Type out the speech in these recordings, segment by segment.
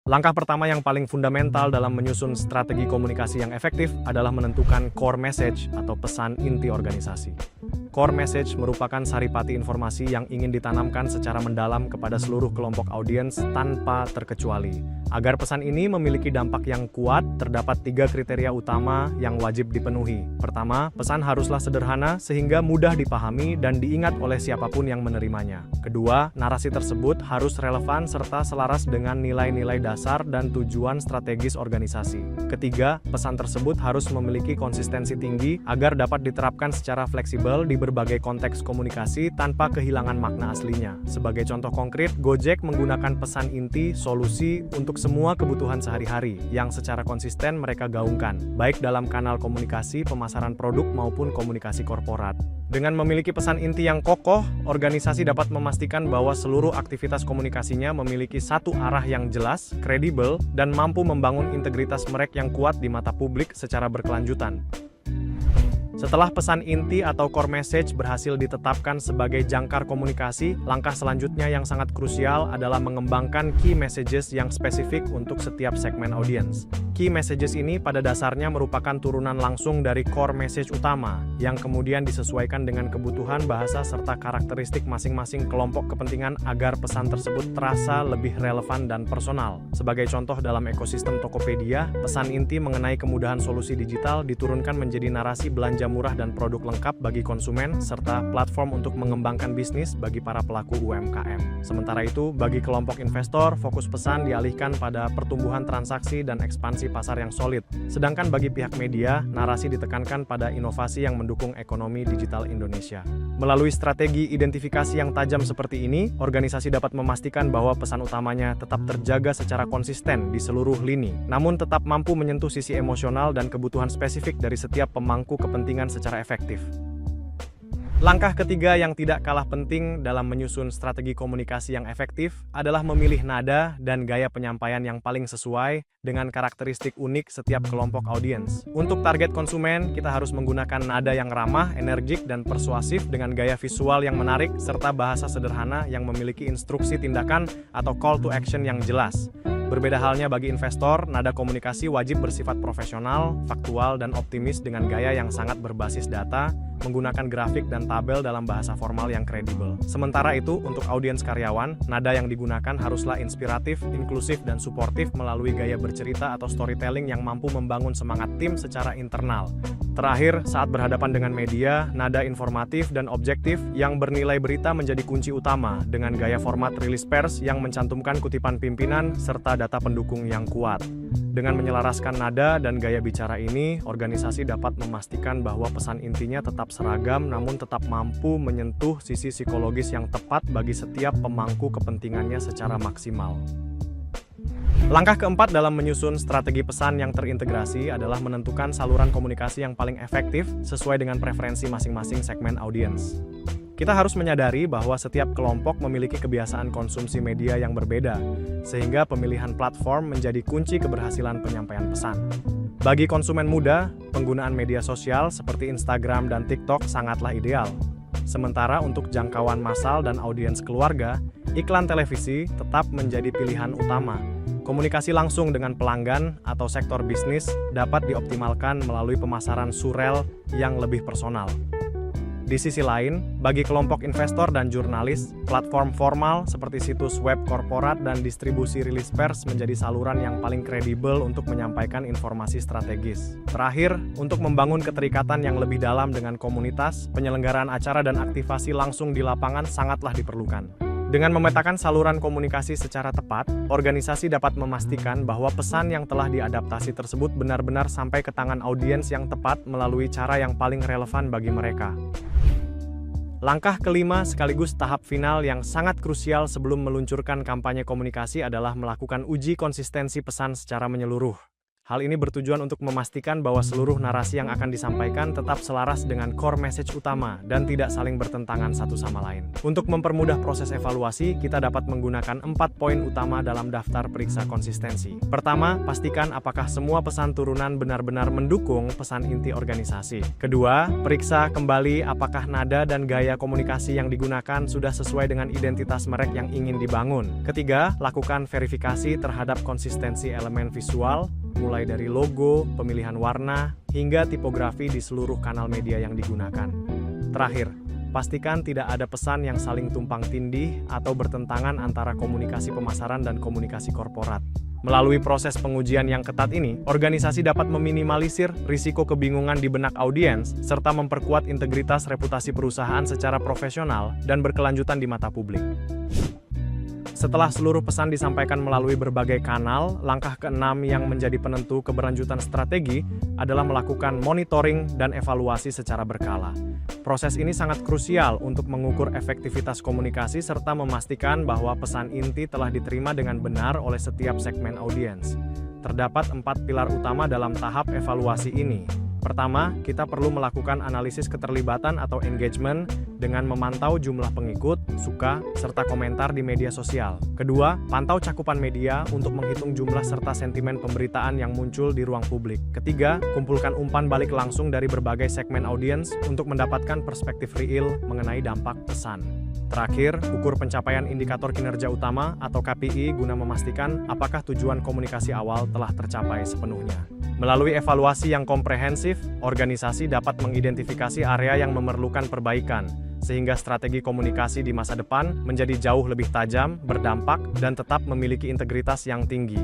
Langkah pertama yang paling fundamental dalam menyusun strategi komunikasi yang efektif adalah menentukan core message atau pesan inti organisasi. Core message merupakan saripati informasi yang ingin ditanamkan secara mendalam kepada seluruh kelompok audiens tanpa terkecuali. Agar pesan ini memiliki dampak yang kuat, terdapat 3 kriteria utama yang wajib dipenuhi. Pertama, pesan haruslah sederhana sehingga mudah dipahami dan diingat oleh siapapun yang menerimanya. Kedua, narasi tersebut harus relevan serta selaras dengan nilai-nilai dasar dan tujuan strategis organisasi. Ketiga, pesan tersebut harus memiliki konsistensi tinggi agar dapat diterapkan secara fleksibel di berbagai konteks komunikasi tanpa kehilangan makna aslinya. Sebagai contoh konkret, Gojek menggunakan pesan inti solusi untuk semua kebutuhan sehari-hari yang secara konsisten mereka gaungkan, baik dalam kanal komunikasi, pemasaran produk maupun komunikasi korporat. Dengan memiliki pesan inti yang kokoh, organisasi dapat memastikan bahwa seluruh aktivitas komunikasinya memiliki satu arah yang jelas, kredibel, dan mampu membangun integritas mereka yang kuat di mata publik secara berkelanjutan. Setelah pesan inti atau core message berhasil ditetapkan sebagai jangkar komunikasi, langkah selanjutnya yang sangat krusial adalah mengembangkan key messages yang spesifik untuk setiap segmen audiens. Key messages ini pada dasarnya merupakan turunan langsung dari core message utama, yang kemudian disesuaikan dengan kebutuhan bahasa serta karakteristik masing-masing kelompok kepentingan agar pesan tersebut terasa lebih relevan dan personal. Sebagai contoh dalam ekosistem Tokopedia, pesan inti mengenai kemudahan solusi digital diturunkan menjadi narasi belanja murah dan produk lengkap bagi konsumen, serta platform untuk mengembangkan bisnis bagi para pelaku UMKM. Sementara itu, bagi kelompok investor, fokus pesan dialihkan pada pertumbuhan transaksi dan ekspansi pasar yang solid. Sedangkan bagi pihak media, narasi ditekankan pada inovasi yang mendukung ekonomi digital Indonesia. Melalui strategi identifikasi yang tajam seperti ini, organisasi dapat memastikan bahwa pesan utamanya tetap terjaga secara konsisten di seluruh lini, namun tetap mampu menyentuh sisi emosional dan kebutuhan spesifik dari setiap pemangku kepentingan secara efektif. Langkah ketiga yang tidak kalah penting dalam menyusun strategi komunikasi yang efektif adalah memilih nada dan gaya penyampaian yang paling sesuai dengan karakteristik unik setiap kelompok audiens. Untuk target konsumen, kita harus menggunakan nada yang ramah, energik, dan persuasif dengan gaya visual yang menarik serta bahasa sederhana yang memiliki instruksi tindakan atau call to action yang jelas. Berbeda halnya bagi investor, nada komunikasi wajib bersifat profesional, faktual, dan optimis dengan gaya yang sangat berbasis data, menggunakan grafik dan tabel dalam bahasa formal yang kredibel. Sementara itu, untuk audiens karyawan, nada yang digunakan haruslah inspiratif, inklusif, dan suportif melalui gaya bercerita atau storytelling yang mampu membangun semangat tim secara internal. Terakhir, saat berhadapan dengan media, nada informatif dan objektif yang bernilai berita menjadi kunci utama dengan gaya format rilis pers yang mencantumkan kutipan pimpinan serta data pendukung yang kuat. Dengan menyelaraskan nada dan gaya bicara ini, organisasi dapat memastikan bahwa pesan intinya tetap seragam namun tetap mampu menyentuh sisi psikologis yang tepat bagi setiap pemangku kepentingannya secara maksimal. Langkah keempat dalam menyusun strategi pesan yang terintegrasi adalah menentukan saluran komunikasi yang paling efektif sesuai dengan preferensi masing-masing segmen audiens. Kita harus menyadari bahwa setiap kelompok memiliki kebiasaan konsumsi media yang berbeda, sehingga pemilihan platform menjadi kunci keberhasilan penyampaian pesan. Bagi konsumen muda, penggunaan media sosial seperti Instagram dan TikTok sangatlah ideal. Sementara untuk jangkauan massal dan audiens keluarga, iklan televisi tetap menjadi pilihan utama. Komunikasi langsung dengan pelanggan atau sektor bisnis dapat dioptimalkan melalui pemasaran surel yang lebih personal. Di sisi lain, bagi kelompok investor dan jurnalis, platform formal seperti situs web korporat dan distribusi rilis pers menjadi saluran yang paling kredibel untuk menyampaikan informasi strategis. Terakhir, untuk membangun keterikatan yang lebih dalam dengan komunitas, penyelenggaraan acara dan aktivasi langsung di lapangan sangatlah diperlukan. Dengan memetakan saluran komunikasi secara tepat, organisasi dapat memastikan bahwa pesan yang telah diadaptasi tersebut benar-benar sampai ke tangan audiens yang tepat melalui cara yang paling relevan bagi mereka. Langkah kelima sekaligus tahap final yang sangat krusial sebelum meluncurkan kampanye komunikasi adalah melakukan uji konsistensi pesan secara menyeluruh. Hal ini bertujuan untuk memastikan bahwa seluruh narasi yang akan disampaikan tetap selaras dengan core message utama dan tidak saling bertentangan satu sama lain. Untuk mempermudah proses evaluasi, kita dapat menggunakan 4 poin utama dalam daftar periksa konsistensi. Pertama, pastikan apakah semua pesan turunan benar-benar mendukung pesan inti organisasi. Kedua, periksa kembali apakah nada dan gaya komunikasi yang digunakan sudah sesuai dengan identitas merek yang ingin dibangun. Ketiga, lakukan verifikasi terhadap konsistensi elemen visual, mulai dari logo, pemilihan warna, hingga tipografi di seluruh kanal media yang digunakan. Terakhir, pastikan tidak ada pesan yang saling tumpang tindih atau bertentangan antara komunikasi pemasaran dan komunikasi korporat. Melalui proses pengujian yang ketat ini, organisasi dapat meminimalisir risiko kebingungan di benak audiens, serta memperkuat integritas reputasi perusahaan secara profesional dan berkelanjutan di mata publik. Setelah seluruh pesan disampaikan melalui berbagai kanal, langkah keenam yang menjadi penentu keberlanjutan strategi adalah melakukan monitoring dan evaluasi secara berkala. Proses ini sangat krusial untuk mengukur efektivitas komunikasi serta memastikan bahwa pesan inti telah diterima dengan benar oleh setiap segmen audiens. Terdapat 4 pilar utama dalam tahap evaluasi ini. Pertama, kita perlu melakukan analisis keterlibatan atau engagement dengan memantau jumlah pengikut, suka, serta komentar di media sosial. Kedua, pantau cakupan media untuk menghitung jumlah serta sentimen pemberitaan yang muncul di ruang publik. Ketiga, kumpulkan umpan balik langsung dari berbagai segmen audiens untuk mendapatkan perspektif real mengenai dampak pesan. Terakhir, ukur pencapaian indikator kinerja utama atau KPI guna memastikan apakah tujuan komunikasi awal telah tercapai sepenuhnya. Melalui evaluasi yang komprehensif, organisasi dapat mengidentifikasi area yang memerlukan perbaikan, sehingga strategi komunikasi di masa depan menjadi jauh lebih tajam, berdampak, dan tetap memiliki integritas yang tinggi.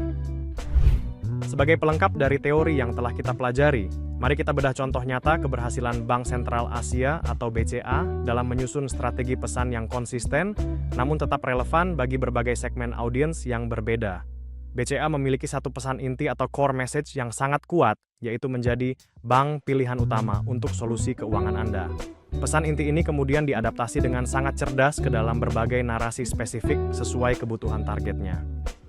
Sebagai pelengkap dari teori yang telah kita pelajari, mari kita bedah contoh nyata keberhasilan Bank Sentral Asia atau BCA dalam menyusun strategi pesan yang konsisten, namun tetap relevan bagi berbagai segmen audiens yang berbeda. BCA memiliki satu pesan inti atau core message yang sangat kuat, yaitu menjadi bank pilihan utama untuk solusi keuangan Anda. Pesan inti ini kemudian diadaptasi dengan sangat cerdas ke dalam berbagai narasi spesifik sesuai kebutuhan targetnya.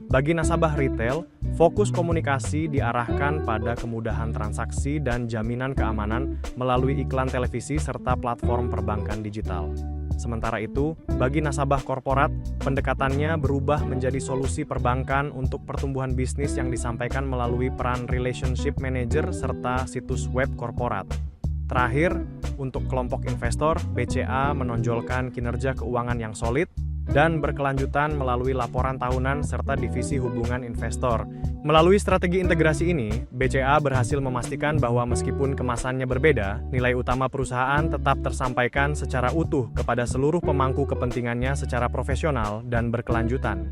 Bagi nasabah retail, fokus komunikasi diarahkan pada kemudahan transaksi dan jaminan keamanan melalui iklan televisi serta platform perbankan digital. Sementara itu, bagi nasabah korporat, pendekatannya berubah menjadi solusi perbankan untuk pertumbuhan bisnis yang disampaikan melalui peran relationship manager serta situs web korporat. Terakhir, untuk kelompok investor, BCA menonjolkan kinerja keuangan yang solid dan berkelanjutan melalui laporan tahunan serta divisi hubungan investor. Melalui strategi integrasi ini, BCA berhasil memastikan bahwa meskipun kemasannya berbeda, nilai utama perusahaan tetap tersampaikan secara utuh kepada seluruh pemangku kepentingannya secara profesional dan berkelanjutan.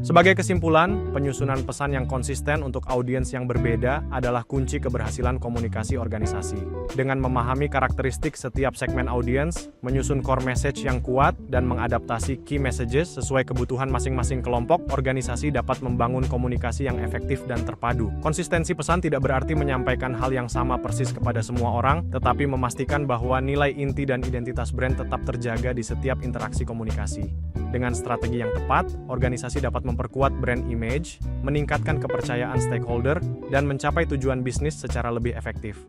Sebagai kesimpulan, penyusunan pesan yang konsisten untuk audiens yang berbeda adalah kunci keberhasilan komunikasi organisasi. Dengan memahami karakteristik setiap segmen audiens, menyusun core message yang kuat, dan mengadaptasi key messages sesuai kebutuhan masing-masing kelompok, organisasi dapat membangun komunikasi yang efektif dan terpadu. Konsistensi pesan tidak berarti menyampaikan hal yang sama persis kepada semua orang, tetapi memastikan bahwa nilai inti dan identitas brand tetap terjaga di setiap interaksi komunikasi. Dengan strategi yang tepat, organisasi dapat memperkuat brand image, meningkatkan kepercayaan stakeholder, dan mencapai tujuan bisnis secara lebih efektif.